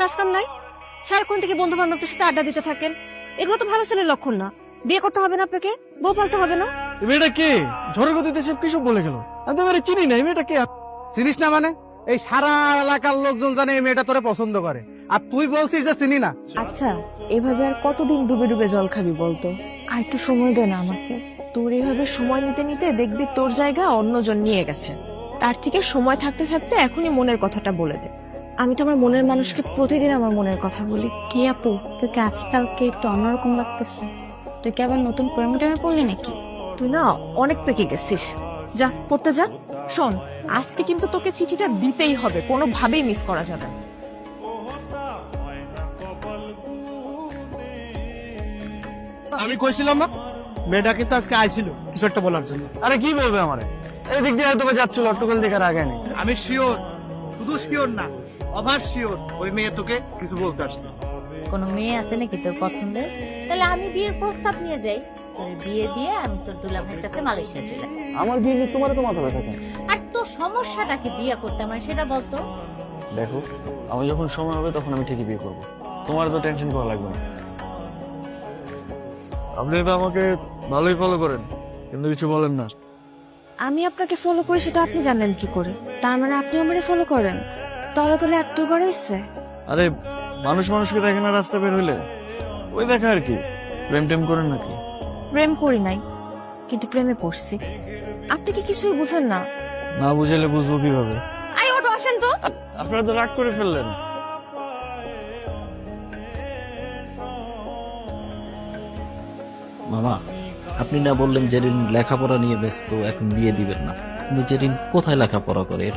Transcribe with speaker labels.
Speaker 1: কাজ কাম নাই? সারাক্ষণ থেকে বন্ধু বান্ধবদের সাথে আড্ডা দিতে থাকেন, এগুলো তো ভালো ছেলের লক্ষণ না। বিয়ে করতে হবে না আপনাকে, বউ পালতে হবে না।
Speaker 2: এই মেয়েটা কে? ঝড়ের গতিতে সব কিছু বলে গেল। আমি তো এবারে চিনি না, এই মেয়েটা কে?
Speaker 3: চিনিস না মানে? এই সারা এলাকার লোকজন জানে এই মেয়েটা তোরে পছন্দ করে, আর তুই বলছিস যে চিনি না।
Speaker 1: আচ্ছা, এভাবে আর কতদিন ডুবে ডুবে জল খাবি বলতো? আর একটু সময় দে না আমাকে। তোর এইভাবে সময় নিতে নিতে দেখবি তোর জায়গা অন্যজন নিয়ে গেছে। তার থেকে সময় থাকতে থাকতে এখনই মনের কথাটা বলে দে। আমি তো আমার মনের মানুষকে প্রতিদিন আমার মনের কথা বলি।
Speaker 4: কি আপু, তোকে আজকালকে একটু অন্যরকম লাগতেছে। তুই কি আবার নতুন প্রেমে টেমে পড়লি নাকি?
Speaker 1: তুই না অনেক পেকে গেছিস। যা পড়তে যা। শোন, আজকে কিন্তু তোকে চিঠিটা দিতেই হবে, কোনোভাবেই মিস করা যাবে না।
Speaker 3: আমি কইছিলাম না মেয়েটা কিন্তু আজকে আইছিল কিছু একটা বলার জন্য।
Speaker 2: আরে কি বলবে আমারে? এই দিক দিয়ে হয়তো বা যাচ্ছিল, অট্টকল দেখার আগে নেই।
Speaker 3: আমি শিওর, শুধু শিওর না, অভার শিওর ওই মেয়ে তোকে কিছু বলতে আসছে।
Speaker 4: কোনো মেয়ে আছে নাকি তোর পছন্দের? তাহলে আমি বিয়ের প্রস্তাব নিয়ে যাই, তোর বিয়ে দিয়ে আমি তোর দুলা ভাইয়ের কাছে মালয়েশিয়া চলে যাই।
Speaker 2: আমার বিয়ে নিয়ে তোমার তো মাথা ব্যথা কেন?
Speaker 4: আর তোর সমস্যাটা কি বিয়ে করতে আমার সেটা বলতো।
Speaker 2: দেখো, আমি যখন সময় হবে তখন আমি ঠিকই বিয়ে করবো, তোমার তো টেনশন করা লাগবে না। আপনি তো আমাকে ভালোই ফলো করেন, কিন্তু কিছু বলেন না।
Speaker 1: আমি আপনাকে ফলো করি সেটা আপনি জানেন কি করে? তার মানে আপনি আমারে ফলো করেন? তলে তলে এত করেছে।
Speaker 2: আরে মানুষ মানুষকে দেখে না রাস্তা বের হইলে, ওই দেখা আর কি। প্রেম টেম করেন নাকি?
Speaker 1: প্রেম করি নাই, কিন্তু প্রেমে পড়ছি। আপনি কি কিছুই বুঝেন না?
Speaker 2: না বুঝাইলে বুঝবো কিভাবে?
Speaker 1: আই ওটো আসেন তো।
Speaker 2: আপনারা তো রাগ করে ফেললেন।
Speaker 5: মামা, আপনি না বললেন জেরিন লেখাপড়া নিয়ে ব্যস্ত, এখন বিয়ে দিবেন না? কিন্তু জেরিন কোথায় লেখাপড়া করে এটা